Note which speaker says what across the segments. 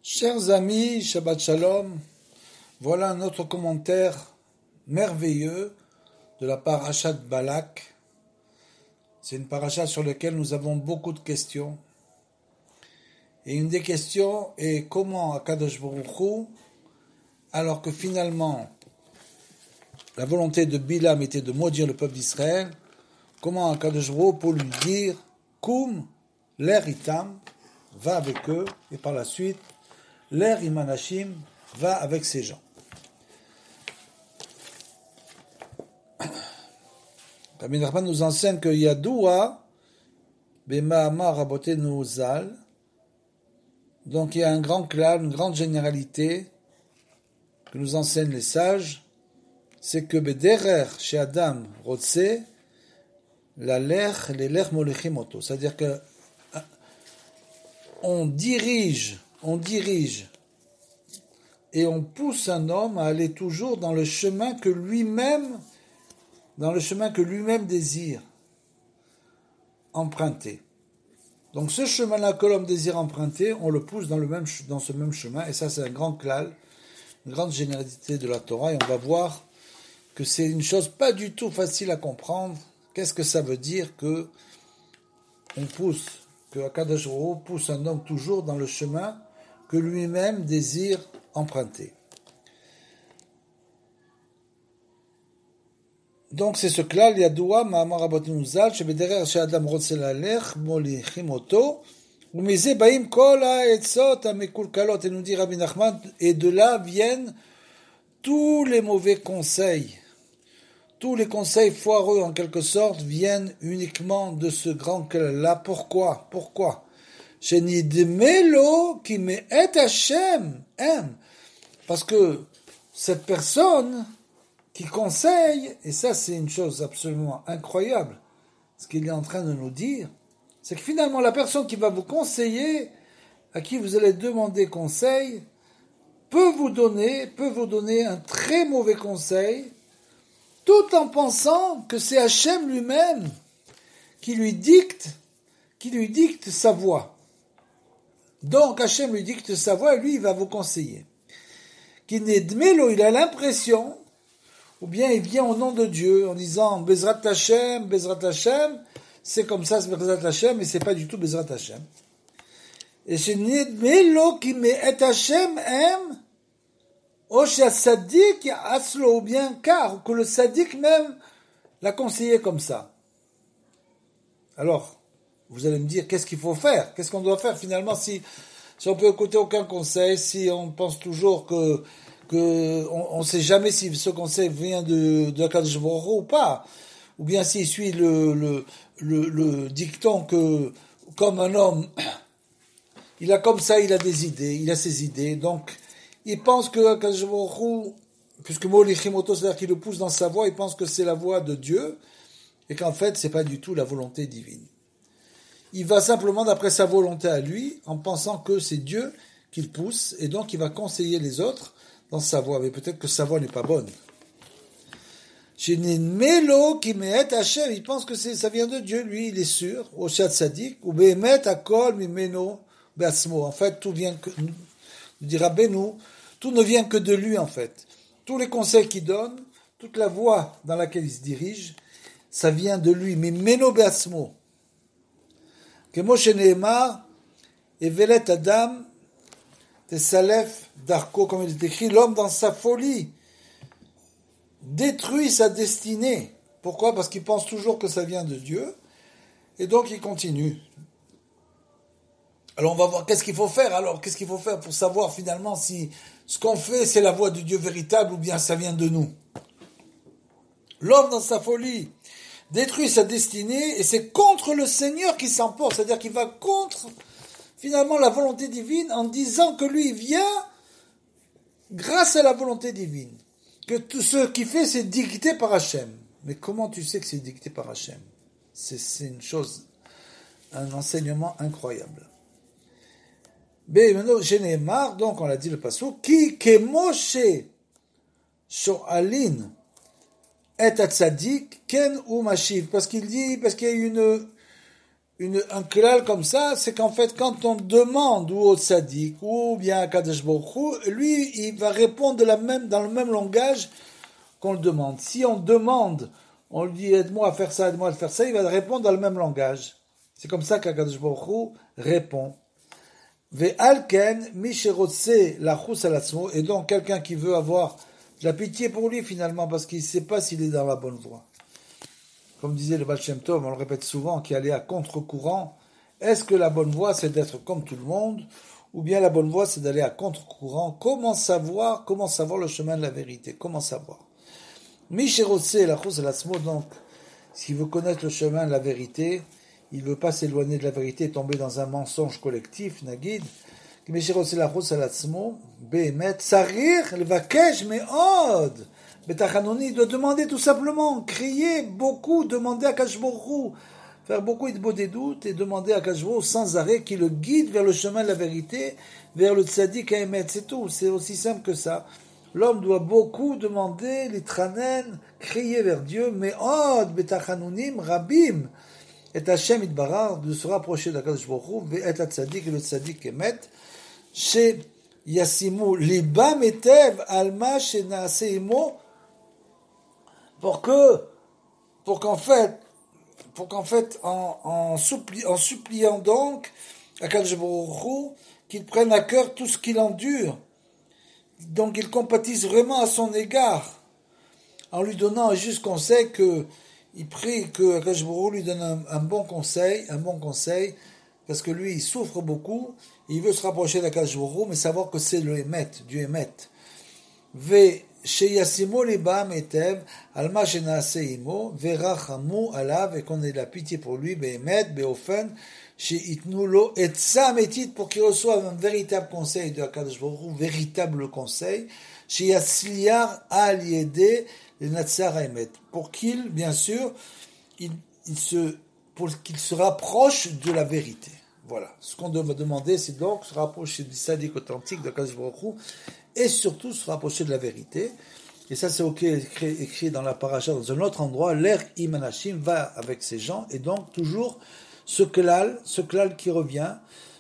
Speaker 1: Chers amis, Shabbat Shalom, voilà un autre commentaire merveilleux de la paracha de Balak. C'est une paracha sur laquelle nous avons beaucoup de questions. Et une des questions est comment Akadosh Baruch Hu, alors que finalement la volonté de Bilam était de maudire le peuple d'Israël, comment Akadosh Baruch Hu peut lui dire Koum, l'air itam, va avec eux, et par la suite l'air imanashim va avec ces gens. Rabbi Nachman nous enseigne que Yadoua Bema'amar Rabotenu Zal, donc il y a un grand clal, une grande généralité que nous enseignent les sages, c'est que Bederer chez Adam Rotse, la lech, les lech molechim oto, c'est-à-dire que on dirige et on pousse un homme à aller toujours dans le chemin que lui-même désire emprunter. Donc ce chemin-là que l'homme désire emprunter, on le pousse dans ce même chemin, et ça c'est un grand klal, une grande généralité de la Torah, et on va voir que c'est une chose pas du tout facile à comprendre. Qu'est-ce que ça veut dire que Akadosh Baruch Hu pousse un homme toujours dans le chemin que lui-même désire emprunter. Donc c'est ce klal Yadoua Ma'amar Rabotenu Zal shebederer she'adam rotze lalech molichim oto umize baim kol ha'etzot hamekulkalot, et nous dit Rabbi Nachman, et de là viennent tous les mauvais conseils. Tous les conseils foireux, en quelque sorte, viennent uniquement de ce grand klal-là. Pourquoi? Shenidmelo ki me'et Hashem em. Parce que cette personne qui conseille, et ça c'est une chose absolument incroyable, ce qu'il est en train de nous dire, c'est que finalement la personne qui va vous conseiller, à qui vous allez demander conseil, peut vous donner un très mauvais conseil, tout en pensant que c'est Hachem lui-même qui lui dicte sa voie. Donc Hachem lui dicte sa voie et lui il va vous conseiller. Il a l'impression, ou bien il vient au nom de Dieu en disant Bezrat Hashem, c'est comme ça, c'est Bezrat Hashem, mais c'est pas du tout Bezrat Hashem. Et c'est Nidmelo qui met Hashem aime, Osha Sadik Aslo, ou bien car que le Sadik même l'a conseillé comme ça. Alors, vous allez me dire, qu'est-ce qu'il faut faire? Qu'est-ce qu'on doit faire finalement si on peut écouter aucun conseil, si on pense toujours que on sait jamais si ce conseil vient de Akadosh Baruch Hu ou pas, ou bien s'il suit le dicton que, comme un homme, il a ses idées, donc il pense que Akadosh Baruch Hu, puisque Molichim Oto, c'est-à-dire qu'il le pousse dans sa voie, il pense que c'est la voie de Dieu, et qu'en fait, c'est pas du tout la volonté divine. Il va simplement d'après sa volonté à lui, en pensant que c'est Dieu qu'il pousse, et donc il va conseiller les autres dans sa voie, mais peut-être que sa voie n'est pas bonne. Chez Melo qui met Hachem, il pense que ça vient de Dieu, lui, il est sûr, au Shat Sadik, ou Behemet Akol Mimeno Beatzmo. En fait, tout vient que, nous dira Benou, tout ne vient que de lui, en fait. Tous les conseils qu'il donne, toute la voie dans laquelle il se dirige, ça vient de lui, Mimeno Beatzmo. Que Moshe Nehemar, Evelet Adam, Tesalef Darko, comme il est écrit, l'homme dans sa folie détruit sa destinée. Pourquoi? Parce qu'il pense toujours que ça vient de Dieu, et donc il continue. Alors on va voir qu'est-ce qu'il faut faire. Alors qu'est-ce qu'il faut faire pour savoir finalement si ce qu'on fait c'est la voie de Dieu véritable ou bien ça vient de nous. L'homme dans sa folie détruit sa destinée, et c'est contre le Seigneur qu'il s'emporte, c'est-à-dire qu'il va contre finalement la volonté divine en disant que lui vient grâce à la volonté divine, que tout ce qu'il fait c'est dicté par Hachem. Mais comment tu sais que c'est dicté par Hachem? C'est une chose, un enseignement incroyable. Donc on l'a dit le passage, qui Moshe Shoalin et Tzadik Ken ou Mashiv, parce qu'il y a un klal comme ça, c'est qu'en fait, quand on demande ou au tzaddik, ou bien à Kadosh Baruch Hu, lui, il va répondre dans le même langage qu'on le demande. Si on demande, on lui dit aide-moi à faire ça, aide-moi à faire ça, il va répondre dans le même langage. C'est comme ça qu'Akadosh Baruch Hu répond. Ve'alken mi sherotse lachus al atzmo, et donc quelqu'un qui veut avoir de la pitié pour lui finalement parce qu'il ne sait pas s'il est dans la bonne voie. Comme disait le Baal Shem Tov, on le répète souvent, qui allait à contre-courant. Est-ce que la bonne voie c'est d'être comme tout le monde, ou bien la bonne voie c'est d'aller à contre-courant? Comment savoir le chemin de la vérité? Comment savoir? Mi sherotse lachus al atzmo, donc s'il veut connaître le chemin de la vérité, il ne veut pas s'éloigner de la vérité et tomber dans un mensonge collectif, nagid. Mais שרוצה לחוס על עצמו, באמת, צריך לבקש מאוד. בתחנונים, de demander tout simplement, crier beaucoup, demander à Akadosh Baruch Hu, faire beaucoup de doutes et demander à Akadosh Baruch Hu sans arrêt qui le guide vers le chemin de la vérité, vers le tzaddik à émettre, c'est tout, c'est aussi simple que ça. L'homme doit beaucoup demander, l'itchanen, crier vers Dieu, מאוד, בתחנונים רבים. Et Hachem Itbarar de se rapprocher d'Akadosh Baruch Hu, et la tzaddik et le tzaddik émet, chez Yassimu Libam Etev Alma chez Naaseimo, pour qu'en fait, en suppliant donc Akadosh Baruch Hu qu'il prenne à cœur tout ce qu'il endure, donc il compatisse vraiment à son égard, en lui donnant un juste conseil il prie que Akadosh Baruch Hu lui donne un bon conseil, parce que lui, il souffre beaucoup, il veut se rapprocher d'Akadosh Baruch Hu, mais savoir que c'est le Emet, Dieu Emet. Ve sheyasimo libam etev, alma shenaase imo, verachamu alav, et qu'on ait de la pitié pour lui, be'emet, be'ofen, sheitnu lo etza metit, pour qu'il reçoive un véritable conseil de Akadosh Baruch Hu, véritable conseil, sheyatzliar al yede, les Natsar Emet, pour qu'il, bien sûr, pour qu'il se rapproche de la vérité. Voilà. Ce qu'on doit demander, c'est donc se rapprocher du sadique authentique de Akadosh Baruch Hu, et surtout se rapprocher de la vérité. Et ça, c'est écrit dans la paracha, dans un autre endroit, l'air imanashim va avec ces gens, et donc toujours ce klal qui revient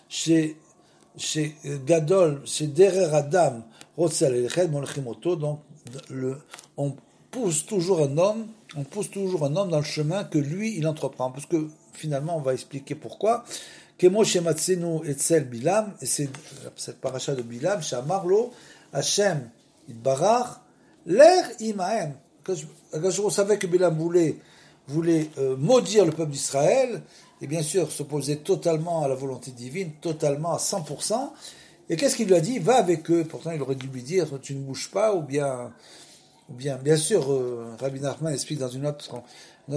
Speaker 1: chez Gadol, chez Derer Adam, Rotsal Eleched, Molchimoto, donc on pousse toujours un homme dans le chemin que lui, il entreprend. Parce que, finalement, on va expliquer pourquoi. Kemo shematzenu etzel Bilam, et c'est cette paracha de Bilam, Shamarlo, Hashem, Itbarach, l'air imahem. Quand je savais que Bilam voulait maudire le peuple d'Israël, et bien sûr s'opposer totalement à la volonté divine, totalement à 100%, et qu'est-ce qu'il lui a dit? Va avec eux. Pourtant, il aurait dû lui dire, tu ne bouges pas, ou bien, bien sûr, Rabbi Nachman explique dans une autre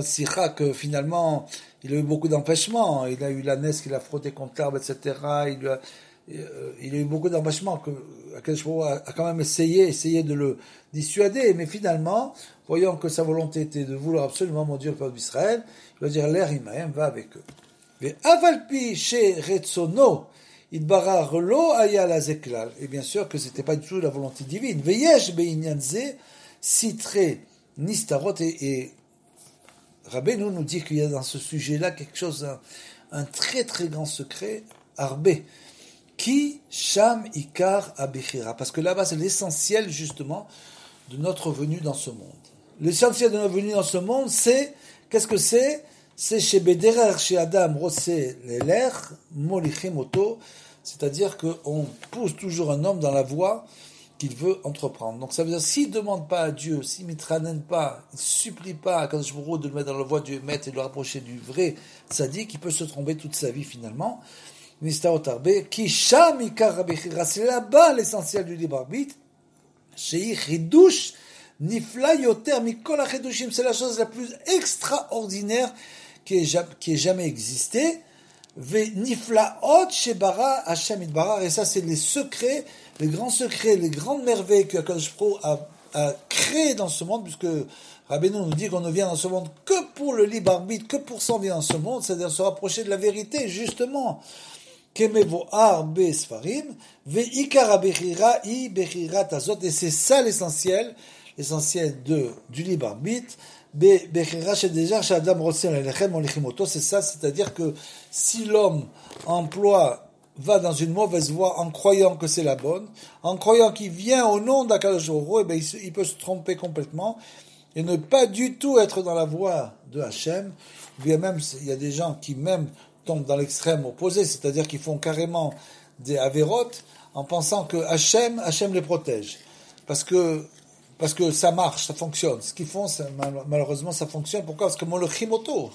Speaker 1: sikha que finalement, il a eu beaucoup d'empêchements. Il a eu la NES qu'il a frotté contre l'arbre, etc. Il a eu beaucoup d'empêchements que Akadosh Baruch Hu a quand même essayé de le dissuader. Mais finalement, voyant que sa volonté était de vouloir absolument maudire le peuple d'Israël, il va dire, l'air imahem va avec eux. Mais avalpi chez Retsono, Idbarar lo aya la zeklal. Et bien sûr que c'était pas du tout la volonté divine. Veyesh beinyanze, Citré, Nistarot, et Rabbeinu nous dit qu'il y a dans ce sujet-là quelque chose, un très très grand secret, Arbé, qui Sham Ikar Abechira, parce que là-bas c'est l'essentiel justement de notre venue dans ce monde. L'essentiel de notre venue dans ce monde, qu'est-ce que c'est? C'est chez Bederer, chez Adam, Rossé, Leler, Molichim Oto, c'est-à-dire qu'on pousse toujours un homme dans la voie qu'il veut entreprendre. Donc ça veut dire, s'il ne demande pas à Dieu, s'il ne mitranène pas, il ne supplie pas à Kadosh Baruch Hu de le mettre dans la voie du Emet et de le rapprocher du vrai tzaddik, il peut se tromper toute sa vie finalement. Nistarot Arbe, qui Sham Ikar Abechira, c'est là-bas l'essentiel du libre arbitre. Shei Chidush Nifla Yoter Mikol HaChidushim, c'est la chose la plus extraordinaire qui ait jamais existé. Ve Niflaot Shebara Hashem Itbarar, et ça c'est les secrets, les grands secrets, les grandes merveilles que Akadosh Baruch Hu a créées dans ce monde, puisque Rabbeinu nous dit qu'on ne vient dans ce monde que pour le libre arbitre, que pour s'en venir dans ce monde, c'est-à-dire se rapprocher de la vérité, justement. Kemevoar be Sfarim, ve Ikar Abechira I Bechirat Azot, et c'est ça l'essentiel du libre arbitre, c'est ça, c'est-à-dire que si l'homme va dans une mauvaise voie en croyant que c'est la bonne, en croyant qu'il vient au nom d'Akadosh Baruch Hu, eh ben il peut se tromper complètement et ne pas du tout être dans la voie de Hachem. Ou bien même, il y a des gens qui même tombent dans l'extrême opposé, c'est-à-dire qu'ils font carrément des avérotes en pensant que Hachem les protège. Parce que ça marche, ça fonctionne. Ce qu'ils font, malheureusement, ça fonctionne. Pourquoi? Parce que moi, le chimoto,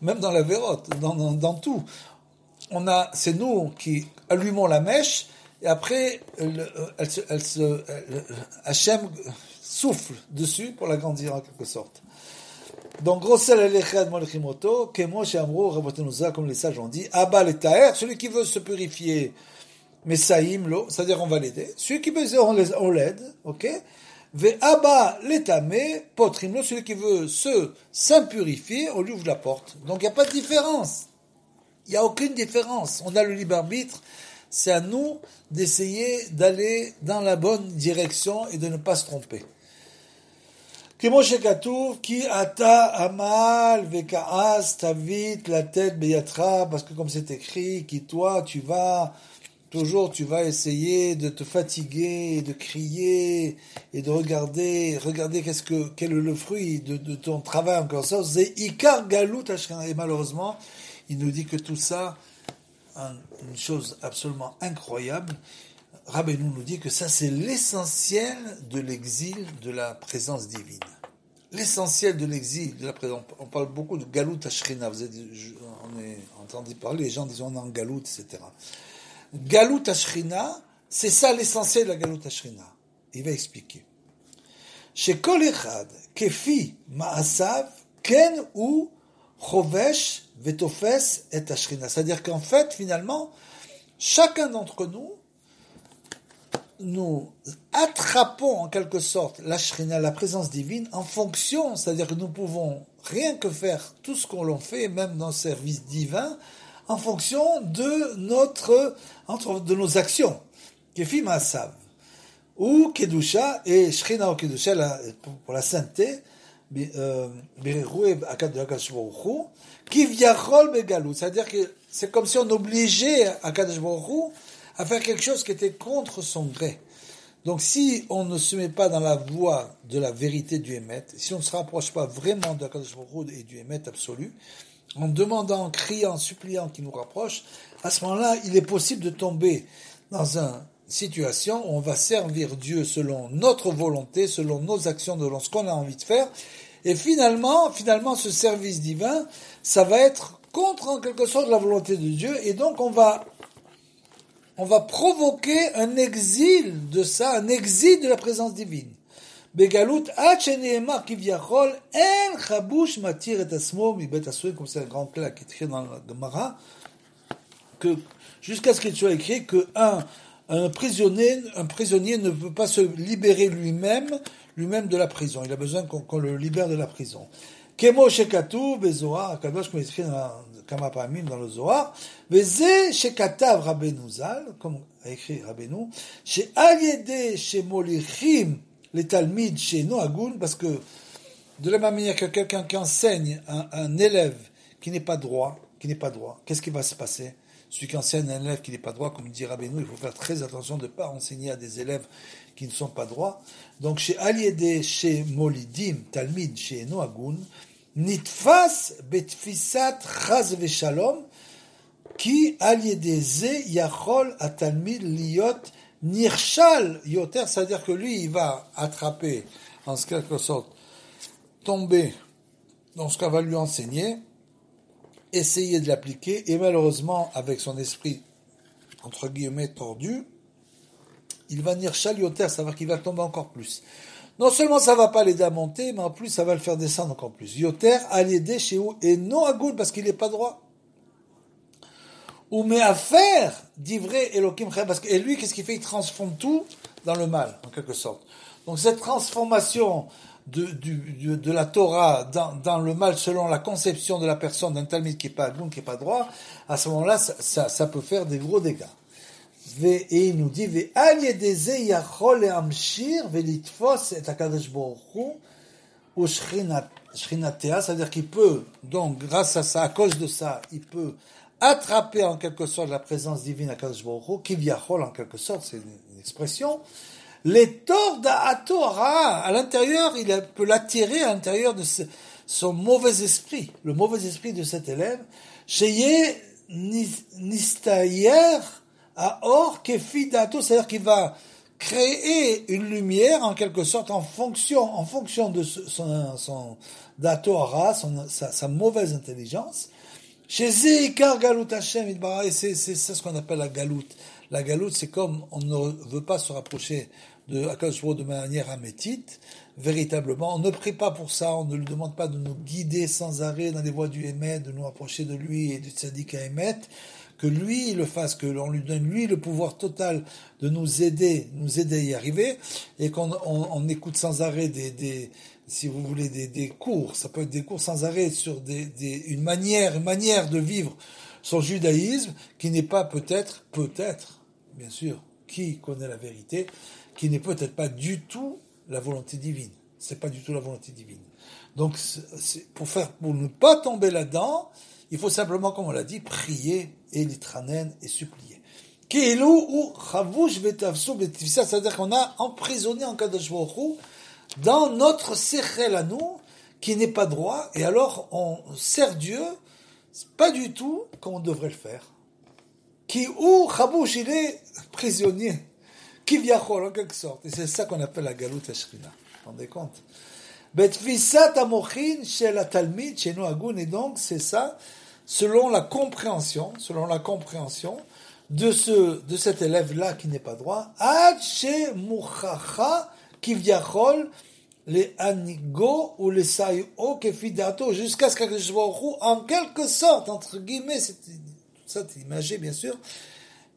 Speaker 1: même dans l'avérote, dans tout, c'est nous qui allumons la mèche, et après, Hachem souffle dessus pour l'agrandir en quelque sorte. Donc, Grossel Elechad Molchimoto, Kemo Shamro, Rabotenouza, comme les sages ont dit, Abba le Taher, celui qui veut se purifier, mais Saïm lo, c'est-à-dire on va l'aider. Celui qui veut, on l'aide, ok? Ve Abba le Tamé, Potrim lo, celui qui veut s'impurifier, on lui ouvre la porte. Donc, il n'y a pas de différence. Il n'y a aucune différence. On a le libre arbitre. C'est à nous d'essayer d'aller dans la bonne direction et de ne pas se tromper. Kemo shekatuv ki ata amal vekaas tavit la tête beyatra, parce que comme c'est écrit, qui toi tu vas essayer de te fatiguer, de crier et de regarder quel est le fruit de ton travail encore ça. C'est ikar galut ashkena, et malheureusement il nous dit que tout ça, une chose absolument incroyable, Rabbeinu nous dit que ça c'est l'essentiel de l'exil de la présence divine. L'essentiel de l'exil de la présence. On parle beaucoup de Galut Ashrina. On a entendu parler, les gens disent on est en Galut, etc. Galut Ashrina, c'est ça l'essentiel de la Galut Ashrina. Il va expliquer. Chez Kol Echad, Kefi Ma'asav, Ken ou Chovesh Vetofes et Ashrina. C'est-à-dire qu'en fait, finalement, chacun d'entre nous attrapons en quelque sorte la shrina, la présence divine, en fonction, c'est-à-dire que nous pouvons rien que faire tout ce qu'on l'en fait, même dans le service divin, en fonction de nos actions. Kefi Maasav, ou Kedusha, et Shrina ou Kedusha, pour la sainteté, c'est-à-dire que c'est comme si on obligeait Akadosh Baruch Hu à faire quelque chose qui était contre son gré. Donc si on ne se met pas dans la voie de la vérité du Hémet, si on ne se rapproche pas vraiment de Akadosh Baruch Hu et du Hémet absolu, en demandant, en criant, en suppliant qu'il nous rapproche, à ce moment-là, il est possible de tomber dans une situation où on va servir Dieu selon notre volonté, selon nos actions, selon ce qu'on a envie de faire, et finalement, ce service divin, ça va être contre en quelque sorte la volonté de Dieu, et donc on va provoquer un exil de ça, un exil de la présence divine. Begalut Hachenehemar Kivyachol En Chabush Matir et Asmo Mibet Asuim, comme c'est un grand claque qui est écrit dans la Gemara, que jusqu'à ce qu'il soit écrit que un prisonnier ne peut pas se libérer lui-même de la prison. Il a besoin qu'on le libère de la prison. Kemo Shekatu Bezohar, Kadosh, comme écrit dans Kama Pamim dans le Zohar, Veze Shekatav Rabbeinu Zal, comme a écrit Rabbeinu, chez Aliede, chez Molichim, les Talmid, chez Noagun, parce que de la même manière que quelqu'un qui enseigne un élève qui n'est pas droit, qu'est-ce qui va se passer? Celui qui enseigne un élève qui n'est pas droit, comme dit Rabbeinu, il faut faire très attention de ne pas enseigner à des élèves qui ne sont pas droits. Donc chez Aliede, chez Molidim, Talmid, chez Noagun, Nitfas betfisat chaz veshalom ki al yedeze yachol atalmid liot nirshal yoter, c'est-à-dire que lui il va attraper en quelque sorte tomber dans ce qu'on va lui enseigner, essayer de l'appliquer, et malheureusement avec son esprit entre guillemets tordu, il va nirshal yoter, c'est-à-dire qu'il va tomber encore plus. Non seulement ça va pas l'aider à monter, mais en plus ça va le faire descendre encore plus. Yoter à l'aider chez où et non à Goul parce qu'il n'est pas droit. Ou mais à faire d'ivré Elohim Chayim, parce que et lui qu'est-ce qu'il fait? Il transforme tout dans le mal en quelque sorte. Donc cette transformation de la Torah dans le mal selon la conception de la personne d'un talmid qui est pas Goul, qui est pas droit, à ce moment-là ça peut faire des gros dégâts. Et il nous dit ou Shrinatea, c'est-à-dire qu'il peut, donc grâce à ça, à cause de ça, il peut attraper en quelque sorte la présence divine à Kadosh Baruch Hu, Kivyachol en quelque sorte, c'est une expression, les torts d'Atorah, à l'intérieur, il peut l'attirer à l'intérieur de son mauvais esprit, le mauvais esprit de cet élève, Sheye Nistayer à Or Kefi Dato, c'est-à-dire qu'il va créer une lumière en quelque sorte en fonction de son Datorah, sa mauvaise intelligence. Chez Zeikar Galut Hashem, et c'est ça ce qu'on appelle la Galut. La Galut, c'est comme on ne veut pas se rapprocher de Akadosh Baruch Hu de manière amétite, véritablement. On ne prie pas pour ça, on ne lui demande pas de nous guider sans arrêt dans les voies du Hémet, de nous rapprocher de lui et du Tzaddik à Hémet, que lui le fasse, que l'on lui donne lui le pouvoir total de nous aider à y arriver, et qu'on écoute sans arrêt si vous voulez, des cours. Ça peut être des cours sans arrêt sur une manière de vivre son judaïsme, qui n'est pas peut-être, bien sûr, qui connaît la vérité, qui n'est peut-être pas du tout la volonté divine. C'est pas du tout la volonté divine. Donc, pour ne pas tomber là-dedans, il faut simplement, comme on l'a dit, prier et l'itranène et supplier. C'est-à-dire qu'on a emprisonné en Kadosh Baruch Hu dans notre sechel à nous, qui n'est pas droit, et alors on sert Dieu, pas du tout comme on devrait le faire. Chabouch, il est prisonnier. Kivyachol, en quelque sorte. Et c'est ça qu'on appelle la Galut Hashrina. Vous vous rendez compte? Betfisat amochin shel atalmid shenu agun, et donc c'est ça, selon la compréhension de cet élève-là qui n'est pas droit, ad she muchacha kivyachol les anigo ou les saïo kefidato, jusqu'à ce qu'Akadosh Baruch Hu, en quelque sorte, entre guillemets, tout ça c'est imagé bien sûr,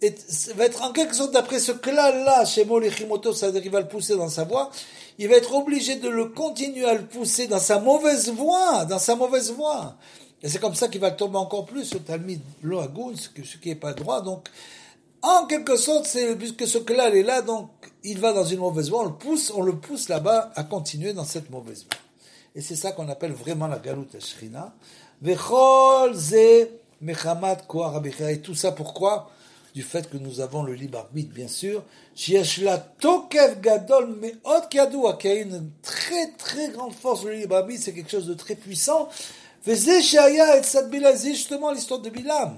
Speaker 1: et va être en quelque sorte, d'après ce là chez Molichimoto, c'est-à-dire qu'il va le pousser dans sa voie, il va être obligé de le continuer à le pousser dans sa mauvaise voie. Et c'est comme ça qu'il va tomber encore plus, le Talmid Lo Hagun, ce qui n'est pas droit. Donc, en quelque sorte, puisque ce là est là, donc, il va dans une mauvaise voie, on le pousse là-bas à continuer dans cette mauvaise voie. Et c'est ça qu'on appelle vraiment la Galut Hashrina. Vechol ze mechamat koach habichira. Et tout ça pourquoi? Du fait que nous avons le libre arbitre, bien sûr. Sheyesh la tokev gadol me'ot kiyadua, qui a une très très grande force. Le libre arbitre, c'est quelque chose de très puissant. Veze shaya et tzad Bilam, c'est justement l'histoire de Bilam.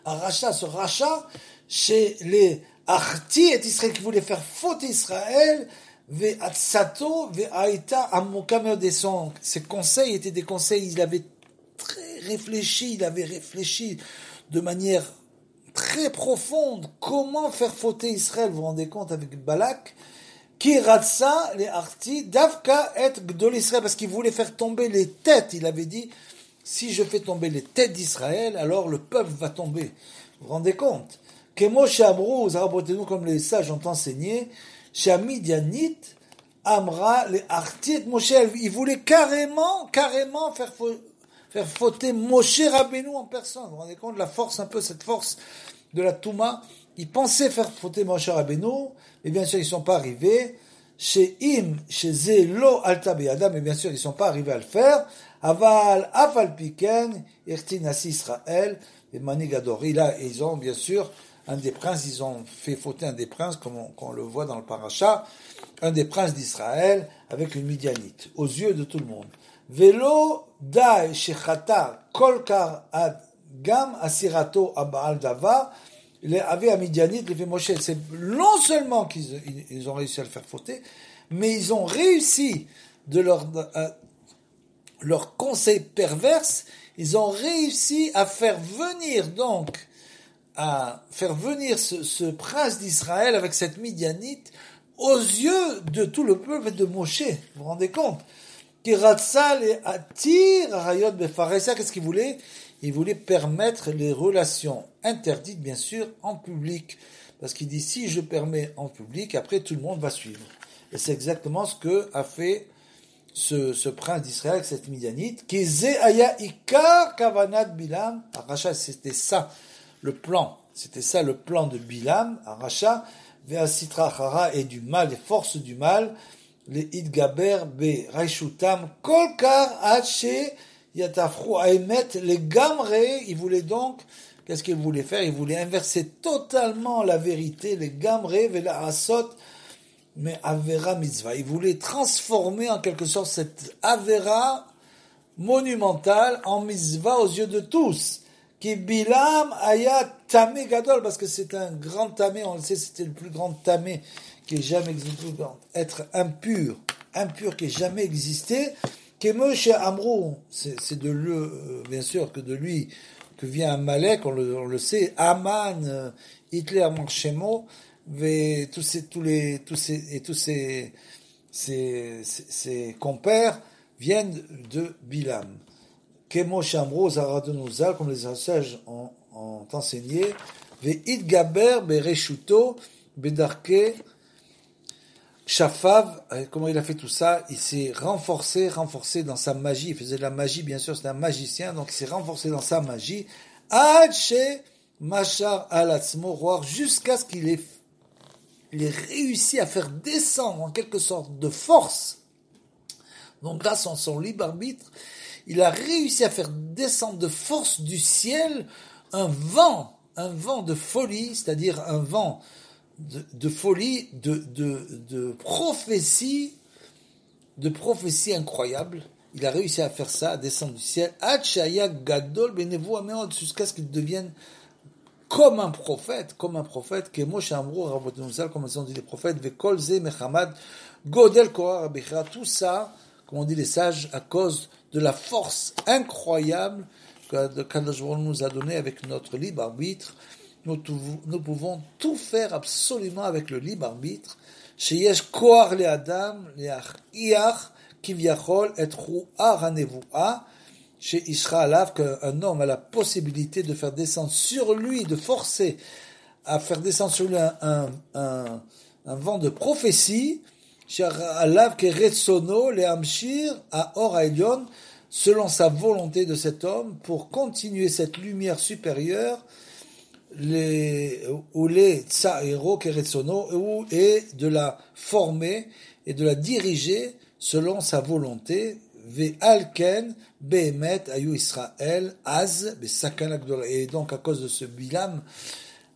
Speaker 1: Ce rachat, chez les Arti et Israël qui voulaient faire faute Israël, ve'atsato ve'aita amokamer de ses conseils étaient des conseils, il avait réfléchi de manière très profonde comment faire fauter Israël, vous vous rendez compte, avec Balak, qui ratsa les Arti, davka et gdol Israël, parce qu'il voulait faire tomber les têtes, il avait dit, si je fais tomber les têtes d'Israël, alors le peuple va tomber. Vous vous rendez compte? Kemo Shamrou, nous comme les sages ont enseigné, Shamidianit, Amra, les Arti, Moshe, il voulait carrément faire fauter Moshe Rabbeinu en personne. Vous vous rendez compte? La force, un peu cette force de la Touma. Ils pensaient faire fauter Moshe Rabbeinu, mais bien sûr, ils ne sont pas arrivés. Chez Zelo Alta Beyada, mais bien sûr, ils ne sont pas arrivés à le faire. Aval Afal Piken, Irtinas Israël, et Manigadori. Là, ils ont bien sûr un des princes, ils ont fait fauter un des princes, comme on le voit dans le paracha, un des princes d'Israël, avec une Midianite, aux yeux de tout le monde. Velo Dai Shechata Kolkar Ad Gam Asirato Abal Dava, les avait à Midianite, les fait Moshe. C'est non seulement qu'ils ont réussi à le faire fauter, mais ils ont réussi de leur conseil perverse, ils ont réussi à faire venir ce prince d'Israël avec cette Midianite aux yeux de tout le peuple de Moshe. Vous vous rendez compte? Kiratsal et Atir Arayot Befaresa, qu'est-ce qu'il voulait? Il voulait permettre les relations interdites, bien sûr, en public. Parce qu'il dit, si je permets en public, après tout le monde va suivre. Et c'est exactement ce que a fait ce prince d'Israël avec cette Midianite, qui aya ikar kavanat Bilam, Aracha, c'était ça le plan de Bilam, Aracha, vers Sitra Chara et du mal, les forces du mal, להתגבר ברשותם כל כך עד שיתהפכו האמת לגמרי. Il voulait donc, qu'est-ce qu'il voulait faire? Il voulait inverser totalement la vérité לגמרי ולעשות מעבירה מצווה. Il voulait transformer en quelque sorte cette avéra monumentale en mitzvah aux yeux de tous. Qui Bilam aya tamé gadol, parce que c'est un grand tamé, on le sait, c'était le plus grand tamé qui ait jamais existé, être impur qui ait jamais existé. Kemoshe Amrou, c'est de lui, bien sûr, que de lui que vient Amalek, on le sait, Aman, Hitler, Marchemo, et tous ses compères viennent de Bilam. Kemo Shamro Zaradonuzal, comme les sages ont enseigné, Ve'it Gaber Bereshuto Bedarke Shafav. Comment il a fait tout ça? Il s'est renforcé dans sa magie. Il faisait de la magie, bien sûr, c'était un magicien, donc il s'est renforcé dans sa magie. Adche Machar Alatzmo Roar, jusqu'à ce qu'il ait réussi à faire descendre en quelque sorte de force. Donc grâce à son libre arbitre, il a réussi à faire descendre de force du ciel un vent de folie, c'est-à-dire un vent de folie, de prophétie incroyable. Il a réussi à faire ça, à descendre du ciel, jusqu'à ce qu'il devienne comme un prophète, comme Moshe Amrou, Rabbeinu, comme ils ont dit les prophètes, Vekol Ze Mechamad, Godel Korah Rabbeinu, tout ça, comme on dit les sages, à cause de la force incroyable que Kadosh Baruch Hu nous a donnée avec notre libre arbitre. Nous pouvons tout faire absolument avec le libre arbitre. Sheyesh koar le adam le'achiyach kivyachol et ru'ar hanevuah sheishra alav, qu'un homme a la possibilité de faire descendre sur lui, de forcer à faire descendre sur lui un vent de prophétie. Alav keretsono le'amshir ha'or ha'elyon, selon sa volonté de cet homme, pour continuer cette lumière supérieure, ou les tsa'ero keretsono, et de la former et de la diriger selon sa volonté. Ve'alken be'emet ayu Israël az be'sakana gdola. Et donc à cause de ce Bilam,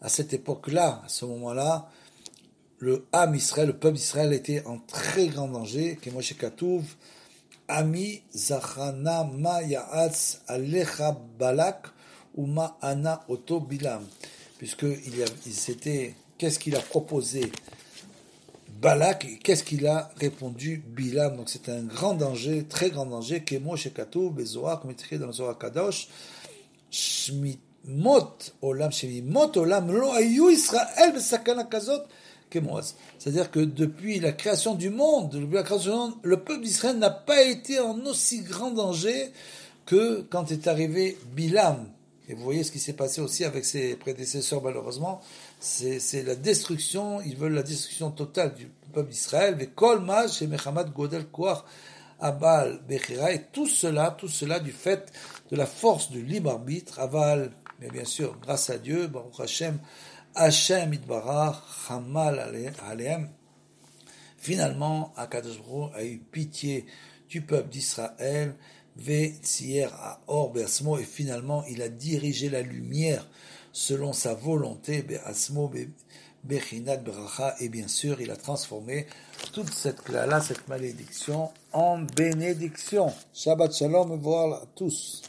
Speaker 1: à cette époque-là, à ce moment-là, le Am Israël, le peuple d'Israël était en très grand danger. Kemoshe Katouv, Ami Zachana Ma Ya'atz Alecha Balak Uma Ana Oto Bilam. Puisque qu'est-ce qu'il a proposé Balak, et qu'est-ce qu'il a répondu Bilam. Donc c'est un grand danger, très grand danger. Kemoshe Katouv, Bezoar, comme il est écrit dans le Zohar Kadosh, Shmimot Olam, Lo Ayu Israël Besakana Kazot. C'est-à-dire que depuis la création du monde, le peuple d'Israël n'a pas été en aussi grand danger que quand est arrivé Bilam. Et vous voyez ce qui s'est passé aussi avec ses prédécesseurs, malheureusement. C'est la destruction, ils veulent la destruction totale du peuple d'Israël. Et tout cela du fait de la force du libre arbitre, Aval, mais bien sûr, grâce à Dieu, Baruch Hashem, Hashem Itbarach, Hamal Aleem. Finalement, Akadosh Baruch Hu a eu pitié du peuple d'Israël, Ve'tzier Ha'or Be'asmo, et finalement, il a dirigé la lumière selon sa volonté, Be'asmo Bechinat Beracha, et bien sûr, il a transformé toute cette malédiction en bénédiction. Shabbat Shalom, et voilà à tous.